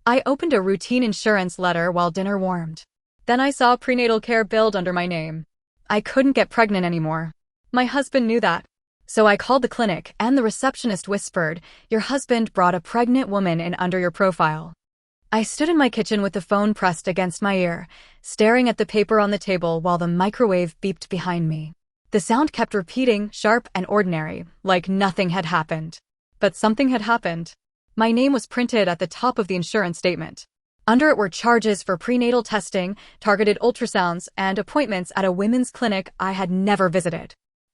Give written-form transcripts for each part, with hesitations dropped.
I opened a routine insurance letter while dinner warmed. Then I saw prenatal care billed under my name. I couldn't get pregnant anymore. My husband knew that. So I called the clinic, and the receptionist whispered, "Your husband brought a pregnant woman in under your profile." I stood in my kitchen with the phone pressed against my ear, staring at the paper on the table while the microwave beeped behind me. The sound kept repeating, sharp and ordinary, like nothing had happened. But something had happened. My name was printed at the top of the insurance statement. Under it were charges for prenatal testing, targeted ultrasounds, and appointments at a women's clinic I had never visited.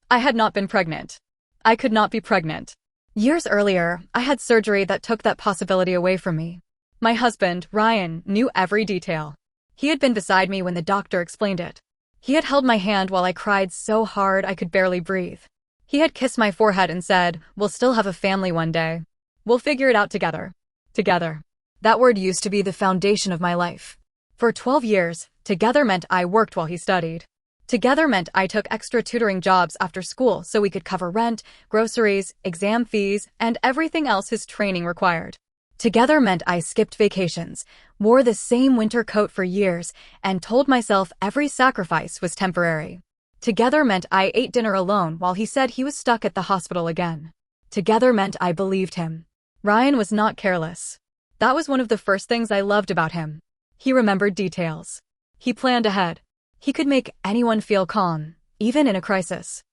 I had not been pregnant. I could not be pregnant. Years earlier, I had surgery that took that possibility away from me. My husband, Ryan, knew every detail. He had been beside me when the doctor explained it. He had held my hand while I cried so hard I could barely breathe. He had kissed my forehead and said, "We'll still have a family one day. We'll figure it out together." Together. That word used to be the foundation of my life. For 12 years, together meant I worked while he studied. Together meant I took extra tutoring jobs after school so we could cover rent, groceries, exam fees, and everything else his training required. Together meant I skipped vacations, wore the same winter coat for years, and told myself every sacrifice was temporary. Together meant I ate dinner alone while he said he was stuck at the hospital again. Together meant I believed him. Ryan was not careless. That was one of the first things I loved about him. He remembered details. He planned ahead. He could make anyone feel calm, even in a crisis.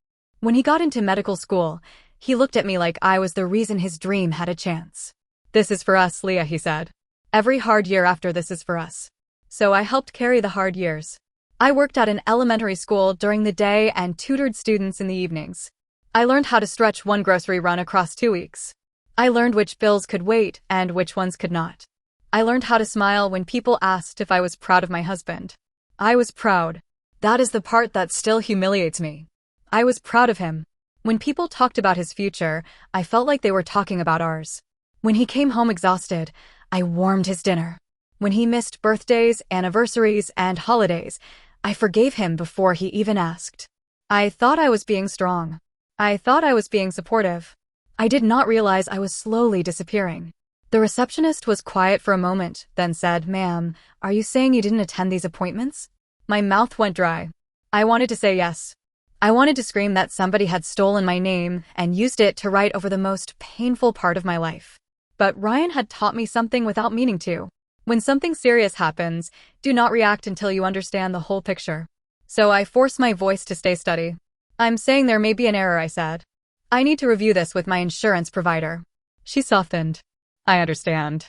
When he got into medical school, he looked at me like I was the reason his dream had a chance. "This is for us, Leah," he said. "Every hard year after this is for us." So I helped carry the hard years. I worked at an elementary school during the day and tutored students in the evenings. I learned how to stretch one grocery run across 2 weeks. I learned which bills could wait and which ones could not. I learned how to smile when people asked if I was proud of my husband. I was proud. That is the part that still humiliates me. I was proud of him. When people talked about his future, I felt like they were talking about ours. When he came home exhausted, I warmed his dinner. When he missed birthdays, anniversaries, and holidays, I forgave him before he even asked. I thought I was being strong. I thought I was being supportive. I did not realize I was slowly disappearing. The receptionist was quiet for a moment, then said, "Ma'am, are you saying you didn't attend these appointments?" My mouth went dry. I wanted to say yes. I wanted to scream that somebody had stolen my name and used it to write over the most painful part of my life. But Ryan had taught me something without meaning to. When something serious happens, do not react until you understand the whole picture. So I forced my voice to stay steady. "I'm saying there may be an error," I said. "I need to review this with my insurance provider." She softened. "I understand.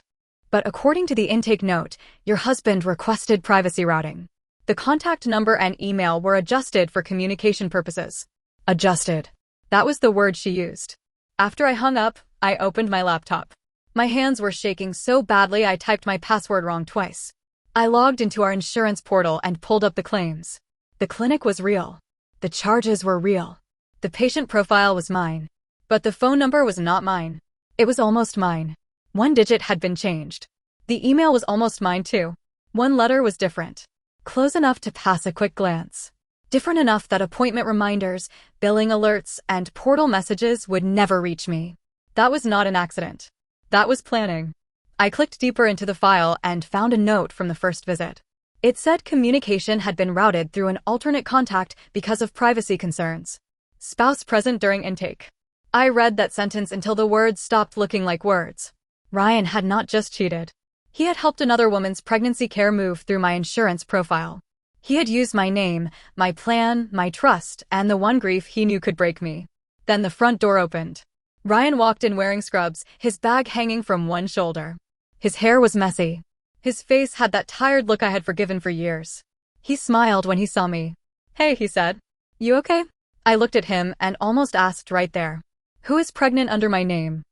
But according to the intake note, your husband requested privacy routing. The contact number and email were adjusted for communication purposes." Adjusted. That was the word she used. After I hung up, I opened my laptop. My hands were shaking so badly I typed my password wrong twice. I logged into our insurance portal and pulled up the claims. The clinic was real. The charges were real. The patient profile was mine. But the phone number was not mine. It was almost mine. One digit had been changed. The email was almost mine too. One letter was different. Close enough to pass a quick glance. Different enough that appointment reminders, billing alerts, and portal messages would never reach me. That was not an accident. That was planning. I clicked deeper into the file and found a note from the first visit. It said communication had been routed through an alternate contact because of privacy concerns. Spouse present during intake. I read that sentence until the words stopped looking like words. Ryan had not just cheated. He had helped another woman's pregnancy care move through my insurance profile. He had used my name, my plan, my trust, and the one grief he knew could break me. Then the front door opened. Ryan walked in wearing scrubs, his bag hanging from one shoulder. His hair was messy. His face had that tired look I had forgiven for years. He smiled when he saw me. "Hey," he said. "You okay?" I looked at him and almost asked right there, "Who is pregnant under my name?"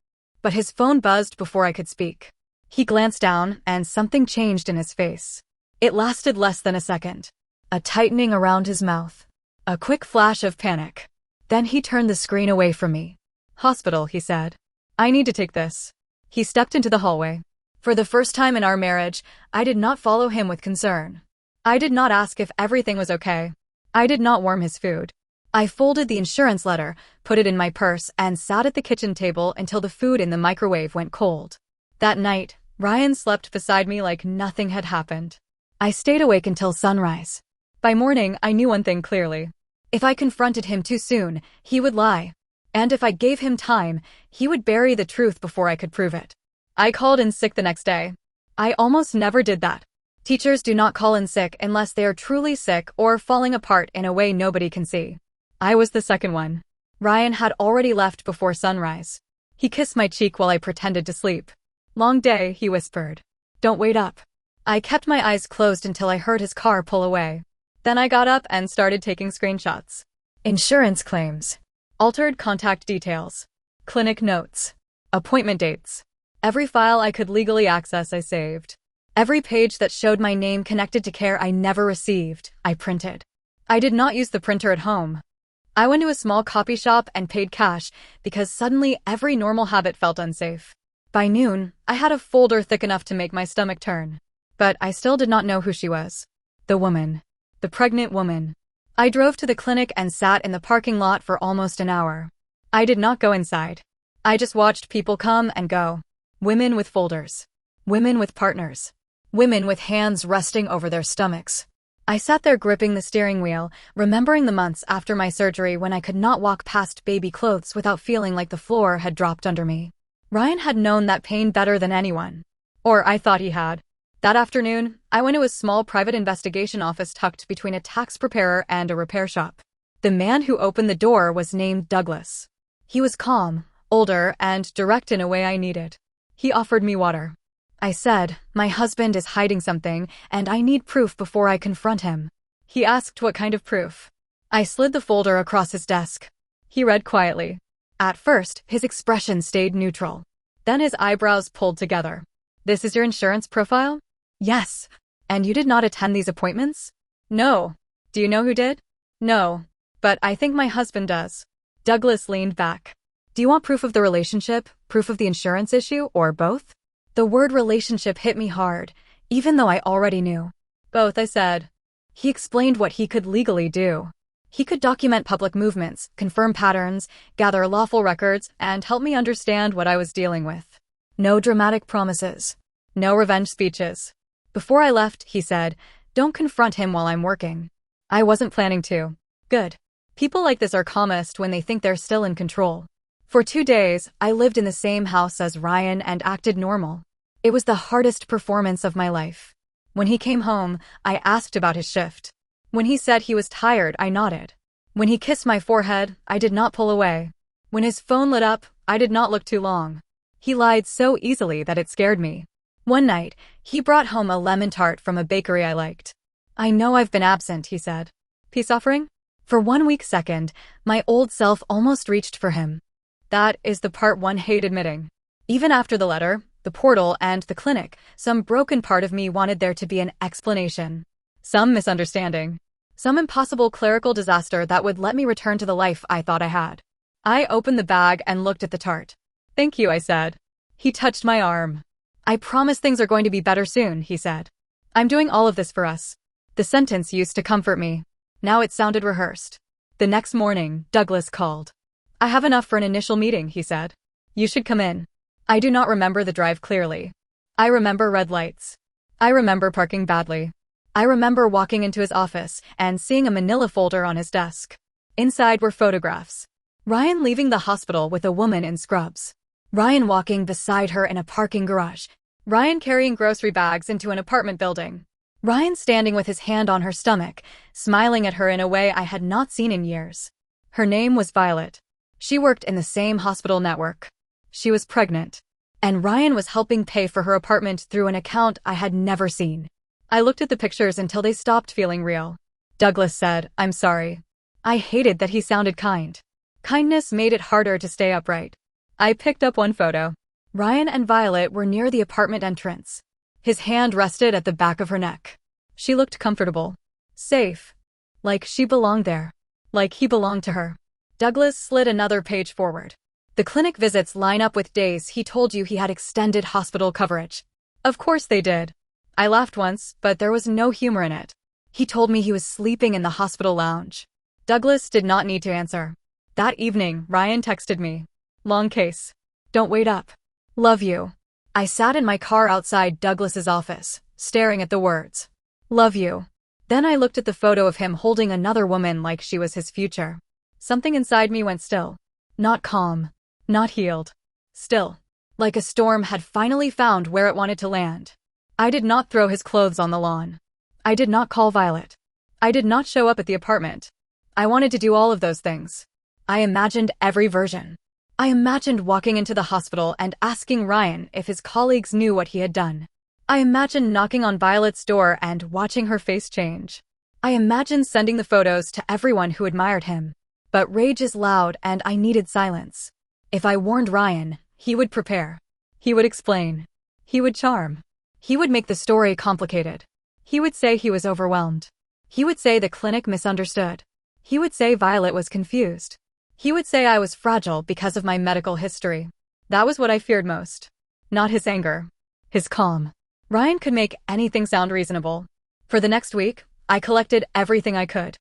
But his phone buzzed before I could speak. He glanced down and something changed in his face. It lasted less than a second. A tightening around his mouth. A quick flash of panic. Then he turned the screen away from me. "Hospital," he said. "I need to take this." He stepped into the hallway. For the first time in our marriage, I did not follow him with concern. I did not ask if everything was okay. I did not warm his food. I folded the insurance letter, put it in my purse, and sat at the kitchen table until the food in the microwave went cold. That night, Ryan slept beside me like nothing had happened. I stayed awake until sunrise. By morning, I knew one thing clearly. If I confronted him too soon, he would lie. And if I gave him time, he would bury the truth before I could prove it. I called in sick the next day. I almost never did that. Teachers do not call in sick unless they are truly sick or falling apart in a way nobody can see. I was the second one. Ryan had already left before sunrise. He kissed my cheek while I pretended to sleep. "Long day," he whispered. "Don't wait up." I kept my eyes closed until I heard his car pull away. Then I got up and started taking screenshots. Insurance claims. Altered contact details. Clinic notes. Appointment dates. Every file I could legally access, I saved. Every page that showed my name connected to care I never received, I printed. I did not use the printer at home. I went to a small copy shop and paid cash because suddenly every normal habit felt unsafe. By noon, I had a folder thick enough to make my stomach turn. But I still did not know who she was. The woman. The pregnant woman. I drove to the clinic and sat in the parking lot for almost an hour. I did not go inside. I just watched people come and go. Women with folders. Women with partners. Women with hands resting over their stomachs. I sat there gripping the steering wheel, remembering the months after my surgery when I could not walk past baby clothes without feeling like the floor had dropped under me. Ryan had known that pain better than anyone. Or I thought he had. That afternoon, I went to a small private investigation office tucked between a tax preparer and a repair shop. The man who opened the door was named Douglas. He was calm, older, and direct in a way I needed. He offered me water. I said, "My husband is hiding something, and I need proof before I confront him." He asked what kind of proof. I slid the folder across his desk. He read quietly. At first, his expression stayed neutral. Then his eyebrows pulled together. "This is your insurance profile?" "Yes." "And you did not attend these appointments?" "No." "Do you know who did?" "No. But I think my husband does." Douglas leaned back. "Do you want proof of the relationship, proof of the insurance issue, or both?" The word relationship hit me hard, even though I already knew. "Both," I said. He explained what he could legally do. He could document public movements, confirm patterns, gather lawful records, and help me understand what I was dealing with. No dramatic promises. No revenge speeches. Before I left, he said, "Don't confront him while I'm working." I wasn't planning to. Good. People like this are calmest when they think they're still in control. For 2 days, I lived in the same house as Ryan and acted normal. It was the hardest performance of my life. When he came home, I asked about his shift. When he said he was tired, I nodded. When he kissed my forehead, I did not pull away. When his phone lit up, I did not look too long. He lied so easily that it scared me. One night, he brought home a lemon tart from a bakery I liked. "I know I've been absent," he said. "Peace offering?" For 1 weak second, my old self almost reached for him. That is the part one hates admitting. Even after the letter, the portal, and the clinic, some broken part of me wanted there to be an explanation. Some misunderstanding. Some impossible clerical disaster that would let me return to the life I thought I had. I opened the bag and looked at the tart. "Thank you," I said. He touched my arm. "I promise things are going to be better soon," he said. "I'm doing all of this for us." The sentence used to comfort me. Now it sounded rehearsed. The next morning, Douglas called. "I have enough for an initial meeting," he said. "You should come in." I do not remember the drive clearly. I remember red lights. I remember parking badly. I remember walking into his office and seeing a manila folder on his desk. Inside were photographs. Ryan leaving the hospital with a woman in scrubs. Ryan walking beside her in a parking garage. Ryan carrying grocery bags into an apartment building. Ryan standing with his hand on her stomach, smiling at her in a way I had not seen in years. Her name was Violet. She worked in the same hospital network. She was pregnant. And Ryan was helping pay for her apartment through an account I had never seen. I looked at the pictures until they stopped feeling real. Douglas said, "I'm sorry." I hated that he sounded kind. Kindness made it harder to stay upright. I picked up one photo. Ryan and Violet were near the apartment entrance. His hand rested at the back of her neck. She looked comfortable. Safe. Like she belonged there. Like he belonged to her. Douglas slid another page forward. "The clinic visits line up with days he told you he had extended hospital coverage." Of course they did. I laughed once, but there was no humor in it. He told me he was sleeping in the hospital lounge. Douglas did not need to answer. That evening, Ryan texted me. "Long case. Don't wait up. Love you." I sat in my car outside Douglas's office, staring at the words, "Love you." Then I looked at the photo of him holding another woman like she was his future. Something inside me went still. Not calm. Not healed. Still. Like a storm had finally found where it wanted to land. I did not throw his clothes on the lawn. I did not call Violet. I did not show up at the apartment. I wanted to do all of those things. I imagined every version. I imagined walking into the hospital and asking Ryan if his colleagues knew what he had done. I imagined knocking on Violet's door and watching her face change. I imagined sending the photos to everyone who admired him. But rage is loud and I needed silence. If I warned Ryan, he would prepare. He would explain. He would charm. He would make the story complicated. He would say he was overwhelmed. He would say the clinic misunderstood. He would say Violet was confused. He would say I was fragile because of my medical history. That was what I feared most. Not his anger. His calm. Ryan could make anything sound reasonable. For the next week, I collected everything I could.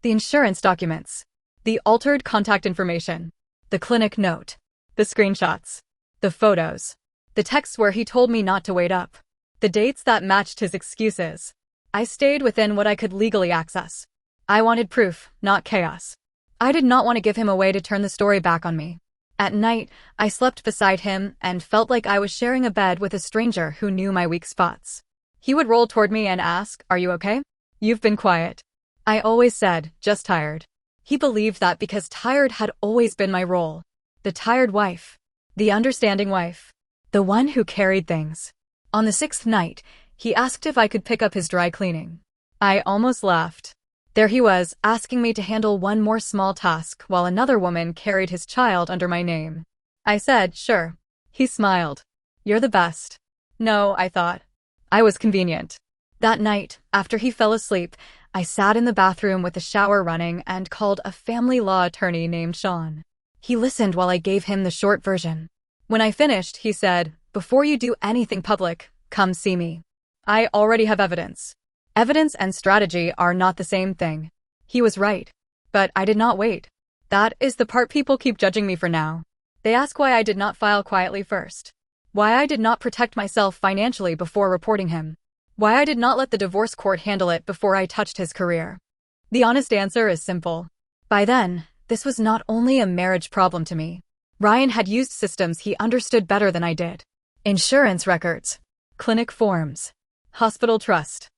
The insurance documents. The altered contact information. The clinic note. The screenshots. The photos. The texts where he told me not to wait up. The dates that matched his excuses. I stayed within what I could legally access. I wanted proof, not chaos. I did not want to give him a way to turn the story back on me. At night, I slept beside him and felt like I was sharing a bed with a stranger who knew my weak spots. He would roll toward me and ask, "Are you okay? You've been quiet." I always said, "Just tired." He believed that because tired had always been my role. The tired wife. The understanding wife. The one who carried things. On the 6th night, he asked if I could pick up his dry cleaning. I almost laughed. There he was, asking me to handle one more small task while another woman carried his child under my name. I said, "Sure." He smiled. "You're the best." No, I thought. I was convenient. That night, after he fell asleep, I sat in the bathroom with the shower running and called a family law attorney named Sean. He listened while I gave him the short version. When I finished, he said, "Before you do anything public, come see me. I already have evidence." Evidence and strategy are not the same thing. He was right. But I did not wait. That is the part people keep judging me for now. They ask why I did not file quietly first. Why I did not protect myself financially before reporting him. Why I did not let the divorce court handle it before I touched his career. The honest answer is simple. By then, this was not only a marriage problem to me. Ryan had used systems he understood better than I did. Insurance records. Clinic forms. Hospital trust.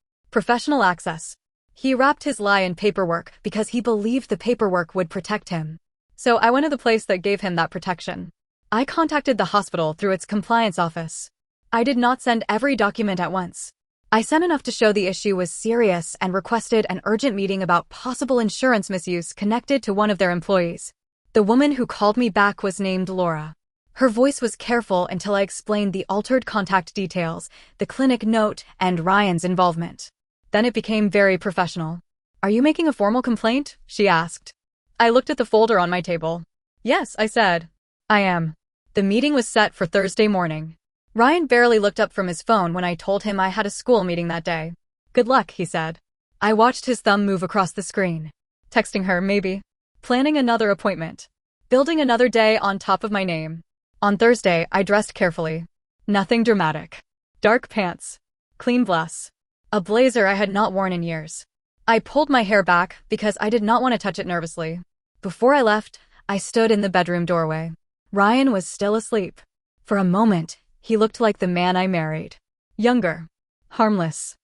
Professional access. He wrapped his lie in paperwork because he believed the paperwork would protect him. So I went to the place that gave him that protection. I contacted the hospital through its compliance office. I did not send every document at once. I sent enough to show the issue was serious and requested an urgent meeting about possible insurance misuse connected to one of their employees. The woman who called me back was named Laura. Her voice was careful until I explained the altered contact details, the clinic note, and Ryan's involvement. Then it became very professional. "Are you making a formal complaint?" she asked. I looked at the folder on my table. "Yes," I said. "I am." The meeting was set for Thursday morning. Ryan barely looked up from his phone when I told him I had a school meeting that day. "Good luck," he said. I watched his thumb move across the screen. Texting her, maybe. Planning another appointment. Building another day on top of my name. On Thursday, I dressed carefully. Nothing dramatic. Dark pants. Clean blouse. A blazer I had not worn in years. I pulled my hair back because I did not want to touch it nervously. Before I left, I stood in the bedroom doorway. Ryan was still asleep. For a moment, he looked like the man I married. Younger. Harmless.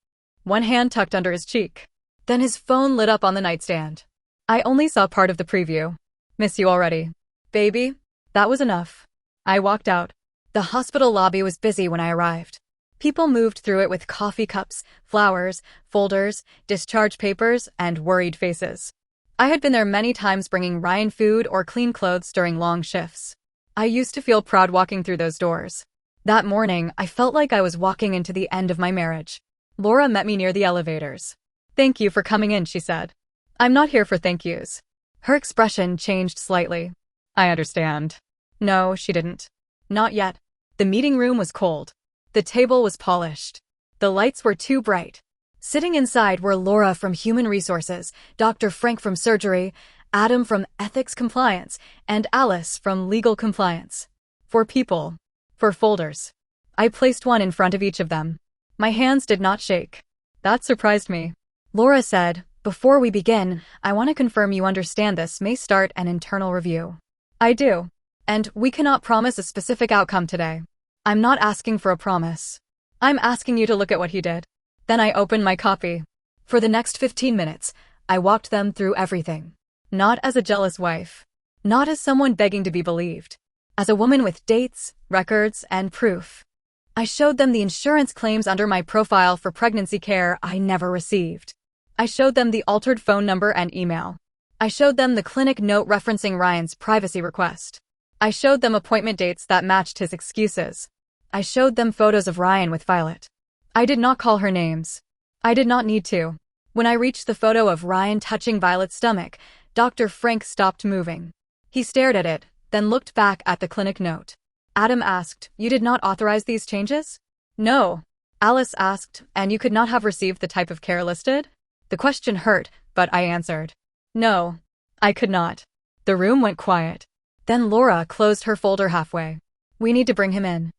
One hand tucked under his cheek. Then his phone lit up on the nightstand. I only saw part of the preview. "Miss you already. Baby." That was enough. I walked out. The hospital lobby was busy when I arrived. People moved through it with coffee cups, flowers, folders, discharge papers, and worried faces. I had been there many times bringing Ryan food or clean clothes during long shifts. I used to feel proud walking through those doors. That morning, I felt like I was walking into the end of my marriage. Laura met me near the elevators. "Thank you for coming in," she said. "I'm not here for thank yous." Her expression changed slightly. "I understand." No, she didn't. Not yet. The meeting room was cold. The table was polished. The lights were too bright. Sitting inside were Laura from Human Resources, Dr. Frank from Surgery, Adam from Ethics Compliance, and Alice from Legal Compliance. For people. For folders. I placed one in front of each of them. My hands did not shake. That surprised me. Laura said, "Before we begin, I want to confirm you understand this may start an internal review." I do. And we cannot promise a specific outcome today. I'm not asking for a promise. I'm asking you to look at what he did. Then I opened my copy. For the next 15 minutes, I walked them through everything. Not as a jealous wife. Not as someone begging to be believed. As a woman with dates, records, and proof. I showed them the insurance claims under my profile for pregnancy care I never received. I showed them the altered phone number and email. I showed them the clinic note referencing Ryan's privacy request. I showed them appointment dates that matched his excuses. I showed them photos of Ryan with Violet. I did not call her names. I did not need to. When I reached the photo of Ryan touching Violet's stomach, Dr. Frank stopped moving. He stared at it, then looked back at the clinic note. Adam asked, "You did not authorize these changes?" "No." Alice asked, "And you could not have received the type of care listed?" The question hurt, but I answered. "No. I could not." The room went quiet. Then Laura closed her folder halfway. "We need to bring him in."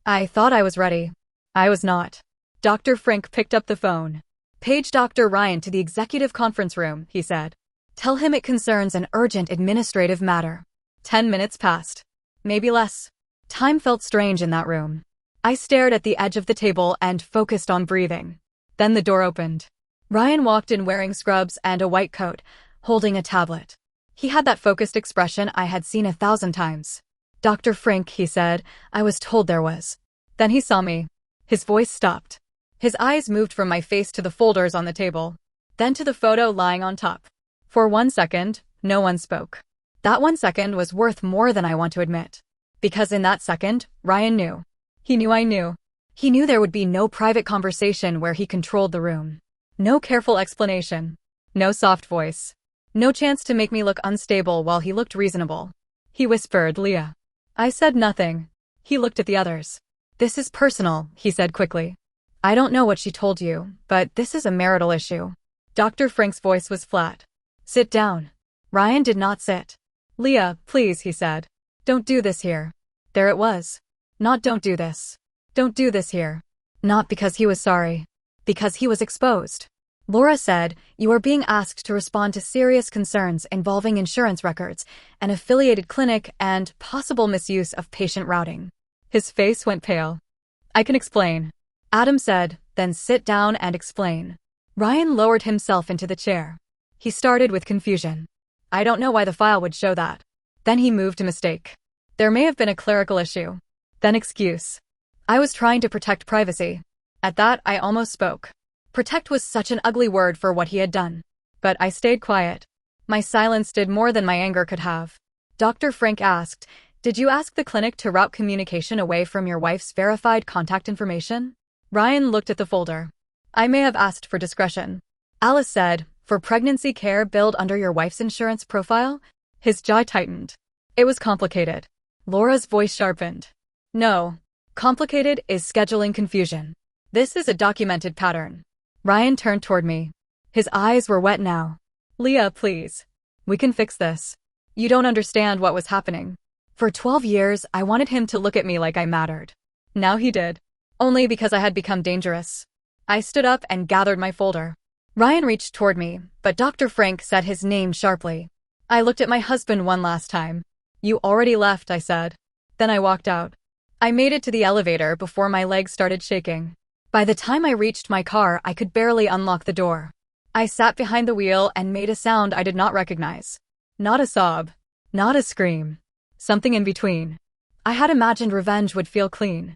I thought I was ready. I was not. Dr. Frank picked up the phone. "Page Dr. Ryan to the executive conference room," he said. "Tell him it concerns an urgent administrative matter." 10 minutes passed. Maybe less. Time felt strange in that room. I stared at the edge of the table and focused on breathing. Then the door opened. Ryan walked in wearing scrubs and a white coat, holding a tablet. He had that focused expression I had seen 1,000 times. "Dr. Frank," he said, "I was told there was." Then he saw me. His voice stopped. His eyes moved from my face to the folders on the table, then to the photo lying on top. For 1 second, no one spoke. That 1 second was worth more than I want to admit. Because in that second, Ryan knew. He knew I knew. He knew there would be no private conversation where he controlled the room. No careful explanation. No soft voice. No chance to make me look unstable while he looked reasonable. He whispered, "Leah." I said nothing. He looked at the others. "This is personal," he said quickly. "I don't know what she told you, but this is a marital issue." Dr. Frank's voice was flat. "Sit down." Ryan did not sit. "Leah, please," he said. "Don't do this here." There it was. Not "don't do this." Don't do this here. Not because he was sorry. Because he was exposed. Laura said, "You are being asked to respond to serious concerns involving insurance records, an affiliated clinic, and possible misuse of patient routing." His face went pale. "I can explain." Adam said, "Then sit down and explain." Ryan lowered himself into the chair. He started with confusion. "I don't know why the file would show that." Then he moved to mistake. "There may have been a clerical issue." Then excuse. "I was trying to protect privacy." At that, I almost spoke. Protect was such an ugly word for what he had done. But I stayed quiet. My silence did more than my anger could have. Dr. Frank asked, "Did you ask the clinic to route communication away from your wife's verified contact information?" Ryan looked at the folder. "I may have asked for discretion." Alice said, "For pregnancy care billed under your wife's insurance profile?" His jaw tightened. "It was complicated." Laura's voice sharpened. "No. Complicated is scheduling confusion. This is a documented pattern." Ryan turned toward me. His eyes were wet now. "Leah, please. We can fix this. You don't understand what was happening. For 12 years, I wanted him to look at me like I mattered. Now he did. Only because I had become dangerous." I stood up and gathered my folder. Ryan reached toward me, but Dr. Frank said his name sharply. I looked at my husband one last time. "You already left," I said. Then I walked out. I made it to the elevator before my legs started shaking. By the time I reached my car, I could barely unlock the door. I sat behind the wheel and made a sound I did not recognize. Not a sob. Not a scream. Something in between. I had imagined revenge would feel clean.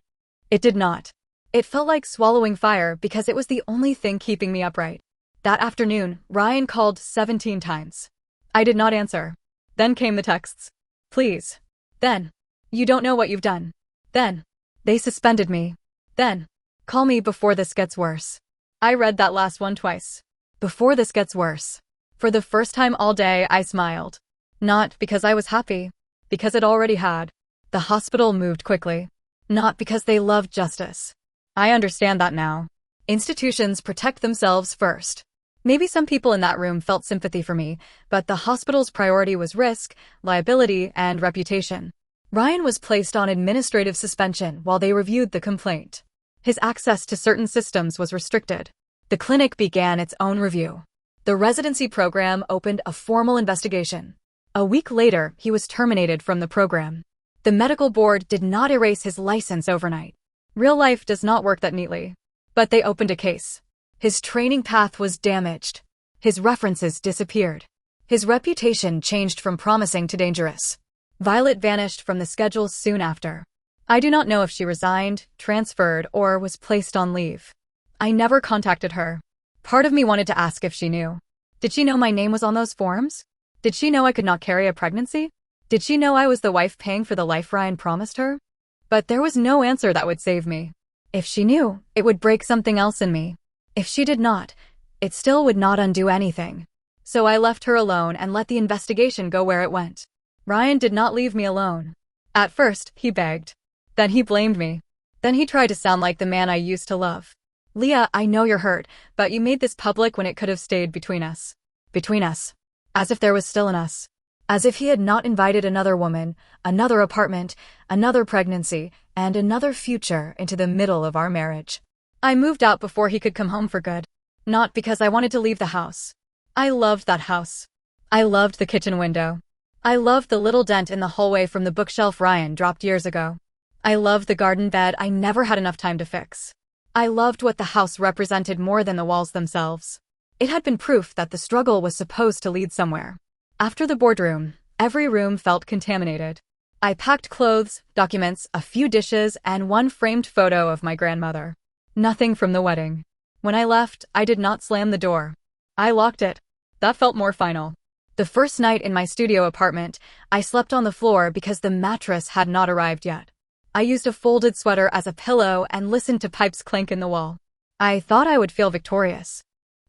It did not. It felt like swallowing fire because it was the only thing keeping me upright. That afternoon, Ryan called 17 times. I did not answer. Then came the texts. "Please." Then, "You don't know what you've done." Then, "They suspended me." Then, "Call me before this gets worse." I read that last one twice. Before this gets worse. For the first time all day, I smiled. Not because I was happy. Because it already had. The hospital moved quickly. Not because they loved justice. I understand that now. Institutions protect themselves first. Maybe some people in that room felt sympathy for me, but the hospital's priority was risk, liability, and reputation. Ryan was placed on administrative suspension while they reviewed the complaint. His access to certain systems was restricted. The clinic began its own review. The residency program opened a formal investigation. A week later, he was terminated from the program. The medical board did not erase his license overnight. Real life does not work that neatly. But they opened a case. His training path was damaged. His references disappeared. His reputation changed from promising to dangerous. Violet vanished from the schedule soon after. I do not know if she resigned, transferred, or was placed on leave. I never contacted her. Part of me wanted to ask if she knew. Did she know my name was on those forms? Did she know I could not carry a pregnancy? Did she know I was the wife paying for the life Ryan promised her? But there was no answer that would save me. If she knew, it would break something else in me. If she did not, it still would not undo anything. So I left her alone and let the investigation go where it went. Ryan did not leave me alone. At first, he begged. Then he blamed me. Then he tried to sound like the man I used to love. Leah, I know you're hurt, but you made this public when it could have stayed between us. Between us. As if there was still an us. As if he had not invited another woman, another apartment, another pregnancy, and another future into the middle of our marriage. I moved out before he could come home for good. Not because I wanted to leave the house. I loved that house. I loved the kitchen window. I loved the little dent in the hallway from the bookshelf Ryan dropped years ago. I loved the garden bed I never had enough time to fix. I loved what the house represented more than the walls themselves. It had been proof that the struggle was supposed to lead somewhere. After the boardroom, every room felt contaminated. I packed clothes, documents, a few dishes, and one framed photo of my grandmother. Nothing from the wedding. When I left, I did not slam the door. I locked it. That felt more final. The first night in my studio apartment, I slept on the floor because the mattress had not arrived yet. I used a folded sweater as a pillow and listened to pipes clink in the wall. I thought I would feel victorious.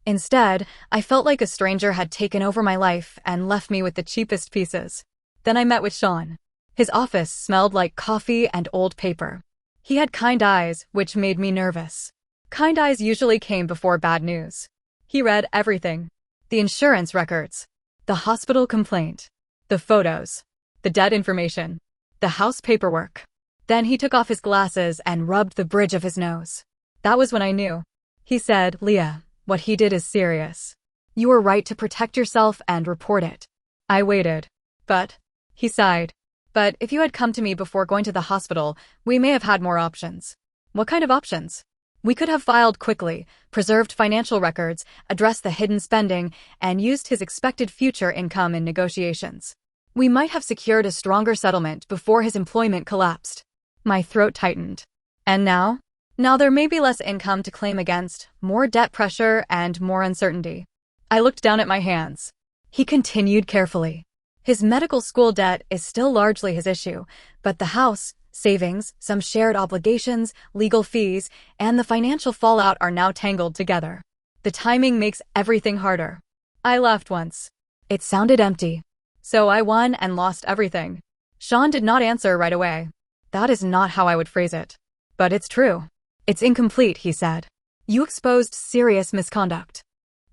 Instead, I felt like a stranger had taken over my life and left me with the cheapest pieces. Then I met with Sean. His office smelled like coffee and old paper. He had kind eyes, which made me nervous. Kind eyes usually came before bad news. He read everything. The insurance records. The hospital complaint. The photos. The dead information. The house paperwork. Then he took off his glasses and rubbed the bridge of his nose. That was when I knew. He said, Leah, what he did is serious. You were right to protect yourself and report it. I waited. But, he sighed. But if you had come to me before going to the hospital, we may have had more options. What kind of options? We could have filed quickly, preserved financial records, addressed the hidden spending, and used his expected future income in negotiations. We might have secured a stronger settlement before his employment collapsed. My throat tightened. And now? Now there may be less income to claim against, more debt pressure, and more uncertainty. I looked down at my hands. He continued carefully. His medical school debt is still largely his issue, but the house, savings, some shared obligations, legal fees, and the financial fallout are now tangled together. The timing makes everything harder. I laughed once. It sounded empty. So I won and lost everything. Sean did not answer right away. That is not how I would phrase it. But it's true. It's incomplete, he said. You exposed serious misconduct.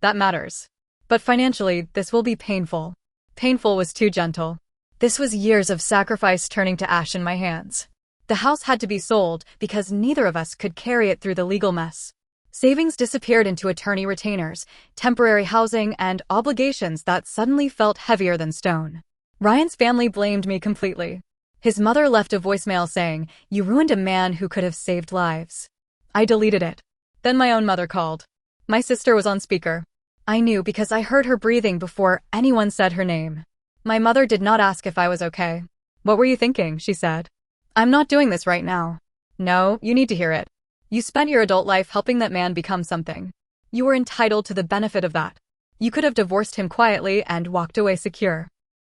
That matters. But financially, this will be painful. Painful was too gentle. This was years of sacrifice turning to ash in my hands. The house had to be sold because neither of us could carry it through the legal mess. Savings disappeared into attorney retainers, temporary housing, and obligations that suddenly felt heavier than stone. Ryan's family blamed me completely. His mother left a voicemail saying, "You ruined a man who could have saved lives." I deleted it. Then my own mother called. My sister was on speaker. I knew because I heard her breathing before anyone said her name. My mother did not ask if I was okay. "What were you thinking?" she said. "I'm not doing this right now." "No, you need to hear it. You spent your adult life helping that man become something. You were entitled to the benefit of that. You could have divorced him quietly and walked away secure."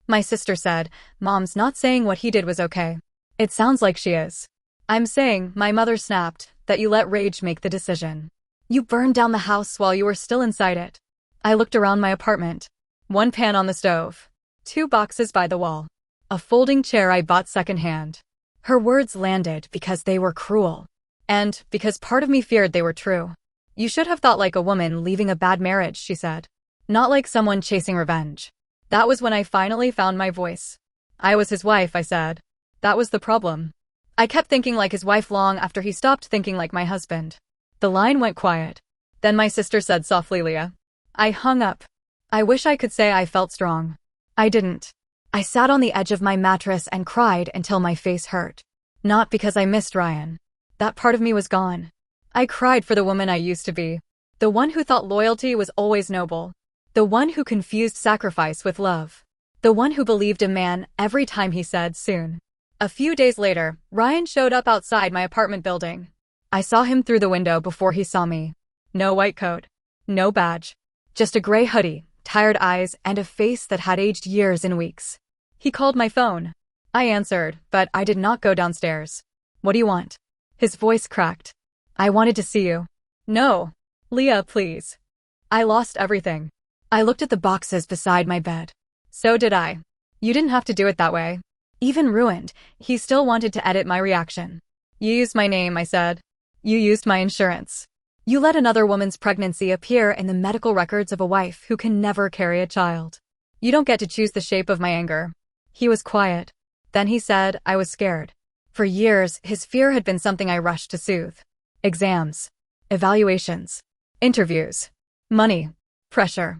My sister said, "Mom's not saying what he did was okay." "It sounds like she is." "I'm saying," my mother snapped, "that you let rage make the decision. You burned down the house while you were still inside it." I looked around my apartment. One pan on the stove. 2 boxes by the wall. A folding chair I bought secondhand. Her words landed because they were cruel. And because part of me feared they were true. "You should have thought like a woman leaving a bad marriage," she said. "Not like someone chasing revenge." That was when I finally found my voice. "I was his wife," I said. That was the problem. I kept thinking like his wife long after he stopped thinking like my husband. The line went quiet. Then my sister said softly, Leah. I hung up. I wish I could say I felt strong. I didn't. I sat on the edge of my mattress and cried until my face hurt. Not because I missed Ryan. That part of me was gone. I cried for the woman I used to be. The one who thought loyalty was always noble. The one who confused sacrifice with love. The one who believed a man every time he said soon. A few days later, Ryan showed up outside my apartment building. I saw him through the window before he saw me. No white coat. No badge. Just a gray hoodie, tired eyes, and a face that had aged years in weeks. He called my phone. I answered, but I did not go downstairs. What do you want? His voice cracked. I wanted to see you. No. Leah, please. I lost everything. I looked at the boxes beside my bed. So did I. You didn't have to do it that way. Even ruined, he still wanted to edit my reaction. You used my name, I said. You used my insurance. You let another woman's pregnancy appear in the medical records of a wife who can never carry a child. You don't get to choose the shape of my anger. He was quiet. Then he said, I was scared. For years, his fear had been something I rushed to soothe. Exams. Evaluations. Interviews. Money. Pressure.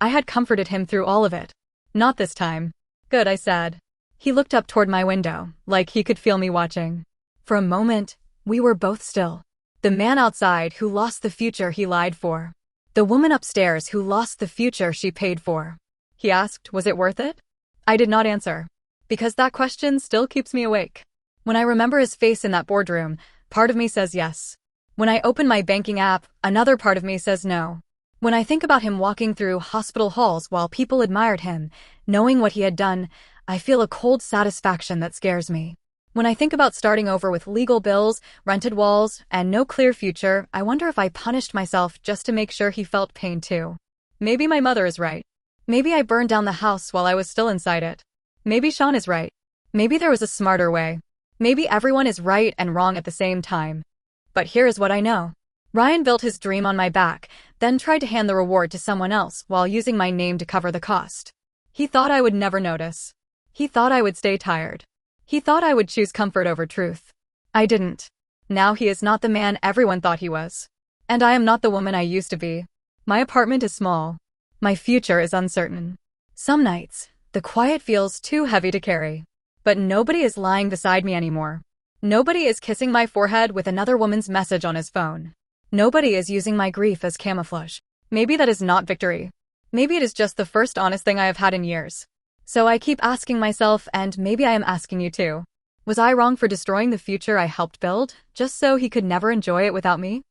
I had comforted him through all of it. Not this time. Good, I said. He looked up toward my window, like he could feel me watching. For a moment, we were both still. The man outside who lost the future he lied for. The woman upstairs who lost the future she paid for. He asked, was it worth it? I did not answer. Because that question still keeps me awake. When I remember his face in that boardroom, part of me says yes. When I open my banking app, another part of me says no. When I think about him walking through hospital halls while people admired him, knowing what he had done, I feel a cold satisfaction that scares me. When I think about starting over with legal bills, rented walls, and no clear future, I wonder if I punished myself just to make sure he felt pain too. Maybe my mother is right. Maybe I burned down the house while I was still inside it. Maybe Sean is right. Maybe there was a smarter way. Maybe everyone is right and wrong at the same time. But here is what I know. Ryan built his dream on my back, then tried to hand the reward to someone else while using my name to cover the cost. He thought I would never notice. He thought I would stay tired. He thought I would choose comfort over truth. I didn't. Now he is not the man everyone thought he was. And I am not the woman I used to be. My apartment is small. My future is uncertain. Some nights, the quiet feels too heavy to carry. But nobody is lying beside me anymore. Nobody is kissing my forehead with another woman's message on his phone. Nobody is using my grief as camouflage. Maybe that is not victory. Maybe it is just the first honest thing I have had in years. So I keep asking myself, and maybe I am asking you too. Was I wrong for destroying the future I helped build, just so he could never enjoy it without me?